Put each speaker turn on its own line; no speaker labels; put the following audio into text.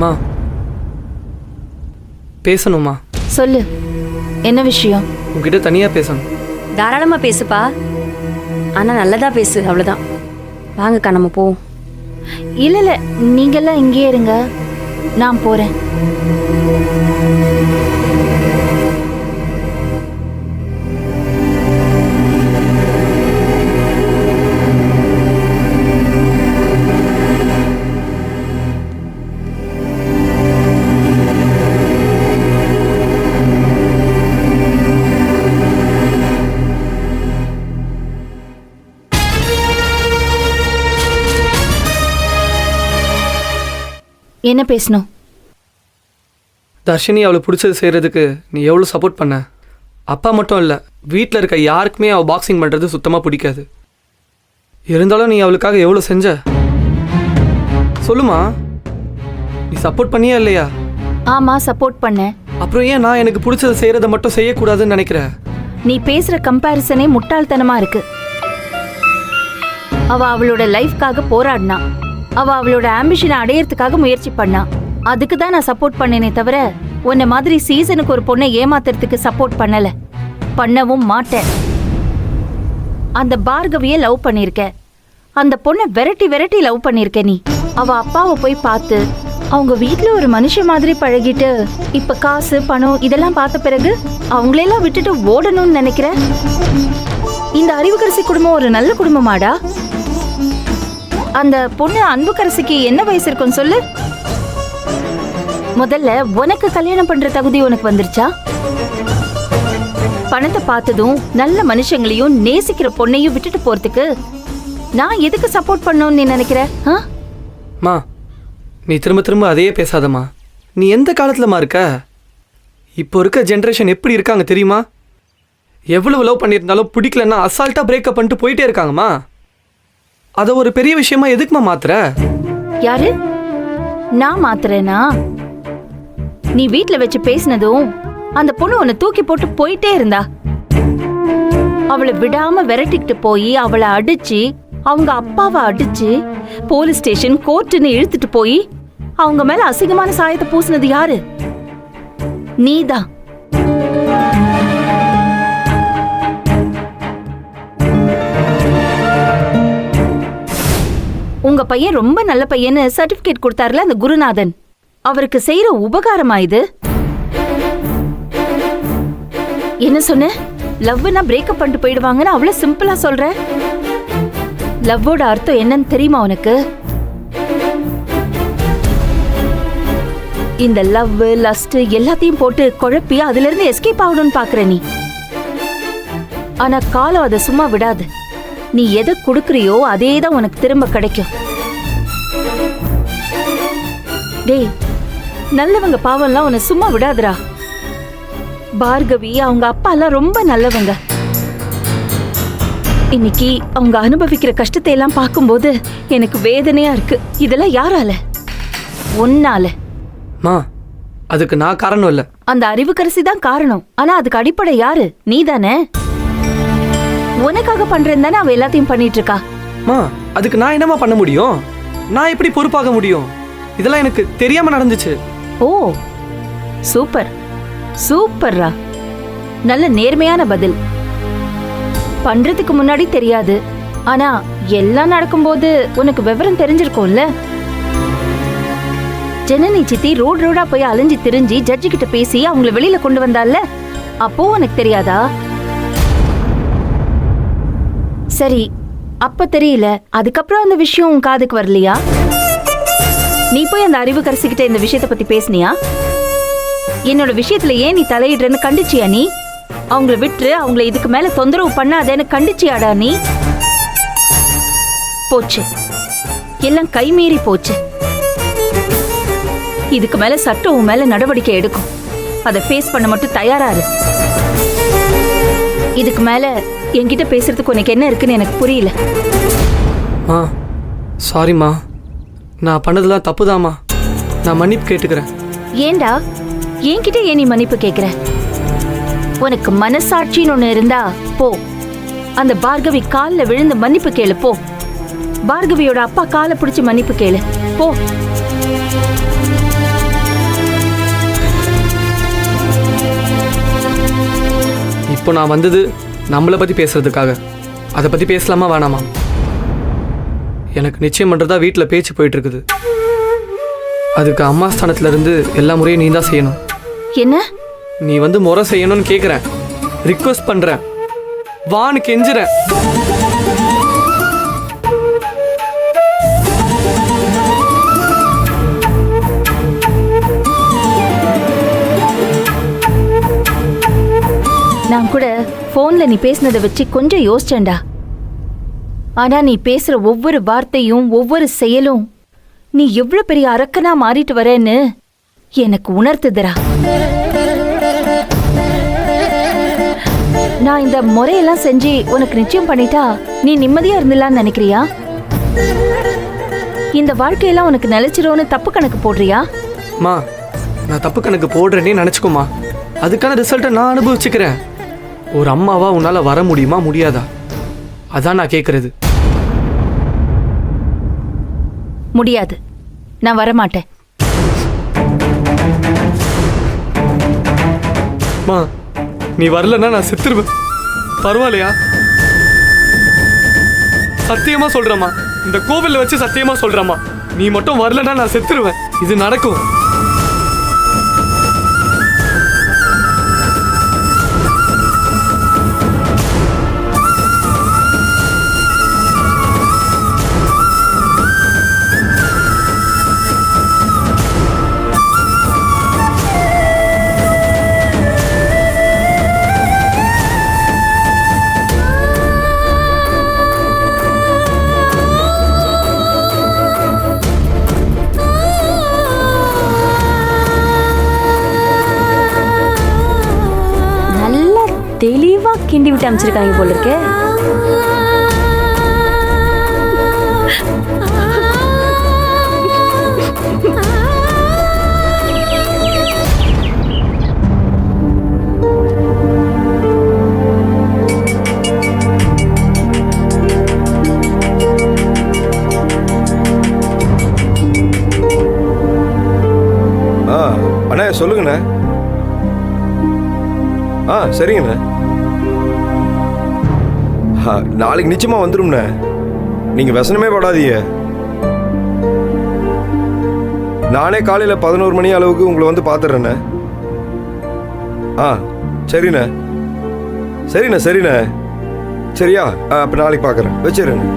மா பேசணுமா?
சொல்லு, என்ன விஷயம்?
உங்ககிட்ட தனியாக பேசணும்.
தாராளமாக பேசுப்பா, ஆனால் நல்லதா பேசு, அவ்வளோதான். வாங்கக்கா நம்ம போ.
இல்ல இல்ல, நீங்கெல்லாம் இங்கே இருங்க, நான் போறேன். என்ன பேசணும்?
தர்ஷினி அவளுக்கு பிடிச்சது செய்கிறதுக்கு நீ எவ்வளோ சப்போர்ட் பண்ண. அப்பா மட்டும் இல்லை, வீட்டில் இருக்க யாருக்குமே அவள் பாக்ஸிங் பண்ணுறது சுத்தமாக பிடிக்காது. இருந்தாலும் நீ அவளுக்காக எவ்வளோ செஞ்ச சொல்லுமா? நீ சப்போர்ட் பண்ணியா இல்லையா?
ஆமா, சப்போர்ட் பண்ணேன்.
அப்புறம் ஏன் நான் எனக்கு பிடிச்சதை செய்கிறத மட்டும் செய்யக்கூடாதுன்னு நினைக்கிற?
நீ பேசுற கம்பேரிசனே முட்டாள்தனமா இருக்கு. அவ அவளோட லைஃப்காக போராடினா, அவ அவளோட ஆம்பிஷனை அடையறதுக்காக முயற்சி பண்ணா. அதுக்கு தான் நான் சப்போர்ட் பண்ணேனே தவிர உன்னை மாதிரி சீசனுக்கு ஒரு பொண்ணை ஏமாத்துறதுக்கு சப்போர்ட் பண்ணல, பண்ணவும் மாட்டேன். அந்த பார்கவியை லவ் பண்ணிருக்க, அந்த பொண்ணை விரட்டி விரட்டி லவ் பண்ணிருக்க. நீ அவ அப்பாவை போய் பார்த்து அவங்க வீட்டுல ஒரு மனுஷன் மாதிரி பழகிட்டு இப்ப காசு பணம் இதெல்லாம் பார்த்த பிறகு அவங்களெல்லாம் விட்டுட்டு ஓடணும்னு நினைக்கிற? இந்த அறிவுக்கரசி குடும்பம் ஒரு நல்ல குடும்பமாடா? அந்த பொண்ணு அன்புக்கரசிக்கு என்ன வயசு இருக்குன்னு சொல்லு. முதல்ல உனக்கு கல்யாணம் பண்ற தகுதி உனக்கு வந்துருச்சா? பணத்தை பார்த்ததும் நல்ல மனுஷங்களையும் நேசிக்கிற பொண்ணையும் விட்டுட்டு போறதுக்கு நான் எதுக்கு சப்போர்ட் பண்ணணும்னு நீ நினைக்கிற?
மா நீ திரும்ப திரும்ப அதையே பேசாதம்மா. நீ எந்த காலத்துலமா இருக்க? இப்போ இருக்க ஜென்ரேஷன் எப்படி இருக்காங்க தெரியுமா? எவ்வளவு லவ் பண்ணியிருந்தாலும் பிடிக்கலன்னா அசால்ட்டா பிரேக்கப் பண்ணிட்டு போயிட்டே இருக்காங்கம்மா. அதை ஒரு பெரிய விஷயமா எதுக்குமா மாத்துற?
யாரு? நான் மாத்துறேனா? நீ வீட்ல வச்சு பேசினதும் அந்த பொண்ணு உன்னை தூக்கி போட்டு போயிட்டே இருந்தா. அவளை விடாம விரட்டிக்கிட்டு போய் அவளை அடிச்சு, அவங்க அப்பாவை அடிச்சு, போலீஸ் ஸ்டேஷன் கோர்ட்டுன்னு இழுத்துட்டு போய் அவங்க மேல அசிங்கமான சாயத்தை பூசினது யாரு? நீதான். உங்க பையன் ரொம்ப நல்ல பையன்னு சர்டிபிகேட் கொடுத்தாருல அந்த குருநாதன், அவருக்கு செய்யற உபகாரமா இது? என்ன சொன்ன? லவ்னா பிரேக்கப் பண்ணிட்டு போயிடுவாங்கன்னு அவ்வளவு சிம்பிளா சொல்ற? லவ்வோட அர்த்தம் என்னன்னு தெரியுமா உனக்கு? இந்த லவ் லஸ்ட் எல்லாத்தையும் போட்டு குழப்பி அதுல இருந்து எஸ்கேப் ஆகணும்னு பாக்குற நீ. ஆனா காலம் அதை சும்மா விடாது. நீ எதை கொடுக்கறியோ அதேதான் உனக்கு திரும்ப கிடைக்கும். டேய், நல்லவங்க பாவம்லாம் உன்னை சும்மா விடாதுடா. பார்கவி அவங்க அப்பா எல்லாம் ரொம்ப நல்லவங்க. இன்னைக்கு அவங்க அனுபவிக்கிற கஷ்டத்தை எல்லாம் பார்க்கும்போது எனக்கு வேதனையா இருக்கு. இதெல்லாம் யாரால? ஒன்னால.
மா அதுக்கு நான் காரணம் இல்ல,
அந்த அறிவுக்கரசி தான் காரணம். ஆனா அதுக்கு அடிப்படை யாரு? நீ தானே. உனக்காக பண்றேன் தானே அவ எல்லாத்தையும் பண்ணிட்டு இருக்கா.
மா அதுக்கு நான் என்னமா பண்ண முடியும்? நான் எப்படி பொறுப்பாக முடியும்? இதெல்லாம் எனக்கு தெரியாம நடந்துச்சு.
ஓ சூப்பர் சூப்பர்ரா, நல்ல நேர்மையான பதில். பண்றதுக்கு முன்னாடி தெரியாது, ஆனா எல்லாம் நடக்கும்போது உனக்கு விவரம் தெரிஞ்சிருக்கும்ல. ஜனனி சித்தி ரோடு ரோடா போய் அலைஞ்சு திரிஞ்சு ஜட்ஜி கிட்ட பேசி அவங்கள வெளியில கொண்டு வந்தால, அப்போ உனக்கு தெரியாதா? சரி, அப்ப தெரியல, அதுக்கப்புறம் அந்த விஷயம் உன் காதுக்கு வரலையா? நீ போய் அந்த அறிவுக்கரசிக்கிட்ட இந்த விஷயத்த பத்தி பேசினியா? என்னோட விஷயத்துல ஏன் நீ தலையிடுறன்னு கண்டிச்சியா நீ? அவங்கள விட்டு அவங்கள இதுக்கு மேல தொந்தரவு பண்ணாதேன்னு கண்டிச்சியாடா நீ? போச்சு, எல்லாம் கைமீறி போச்சு. இதுக்கு மேல சட்டம் உன் மேல நடவடிக்கை எடுக்கும். அதை ஃபேஸ் பண்ண மட்டும் தயாரா இரு. இதுக்கு மேல என்கிட்ட பேசுறதுக்கு உனக்கு என்ன இருக்குன்னு எனக்கு புரியல.
சாரிம்மா, நான் பண்ணதெல்லாம் தப்புதாம்மா. நான் மன்னிப்பு கேட்டுக்கிறேன்.
ஏண்டா என்கிட்ட ஏன் நீ மன்னிப்பு கேட்கிற? உனக்கு மனசாட்சின்னு ஒண்ணு இருந்தா போ, அந்த பார்கவி கால்ல விழுந்து மன்னிப்பு கேளு. போ, பார்கவியோட அப்பா காலை பிடிச்சு மன்னிப்பு கேளு. போ.
இப்போ நான் வந்தது நம்மளை பற்றி பேசுறதுக்காக. அதை பற்றி பேசலாமா வேணாமா? எனக்கு நிச்சயம் பண்ணுறதா வீட்டில் பேச்சு போயிட்டு இருக்குது. அதுக்கு அம்மா ஸ்தானத்துல இருந்து எல்லா முறையும் நீ தான் செய்யணும்.
என்ன?
நீ வந்து முறை செய்யணும்னு கேட்குறேன், ரிக்வெஸ்ட் பண்ணுறேன், வான்னு கெஞ்சுறேன்.
நான் கூட போன்ல நீ பேசினதை வச்சு கொஞ்சம் யோசிச்சேன்டா. ஆனா நீ பேசுற ஒவ்வொரு வார்த்தையும் ஒவ்வொரு செயலும் நீ எவ்வளவு பெரிய அரக்கனா மாறிட்டு வரேன்னு எனக்கு உணர்த்துதுடா. நான் இந்த முறையெல்லாம் செஞ்சு உனக்கு நிச்சயம் பண்ணிட்டா நீ நிம்மதியா இருந்துலான்னு நினைக்கிறியா? இந்த வாழ்க்கையெல்லாம் உனக்கு நிலைச்சிரோன்னு தப்பு கணக்கு போடுறியா?
மா, நான் தப்பு கணக்கு போடுறேன்னே நினச்சிக்கோமா. அதுக்கான ரிசல்ட்டை நான் அனுபவிச்சுக்கிறேன். ஒரு அம்மாவா உன்னால வர முடியுமா முடியாதா? அதான் நான் கேட்கறது.
முடியாது, நான் வரமாட்டேன்.
மா, நீ வரலன்னா நான் செத்துருவேன். பரவாயில்லையா? சத்தியமா சொல்றேம்மா, இந்த கோவில்ல வச்சு சத்தியமா சொல்றேம்மா, நீ மட்டும் வரலன்னா நான் செத்துருவேன். இது நடக்கும்.
தெளிவா கிண்டி விட்டு அமைச்சிருக்காங்க போல இருக்கே.
அண்ணா சொல்லுங்கண்ணே. சரிங்கண்ணே. நாளைக்கு நிச்சயமா வந்துரும்ண்ணே, நீங்க வசனமே படாதீங்க. நானே காலையில 11 மணி அளவுக்கு உங்களை வந்து பாத்துறேண்ணே. சரிண்ணே. சரிண்ணே. சரிண்ணே. சரியா? அப்ப நாளைக்கு பாக்குறேன். வச்சிடுறேண்ணே.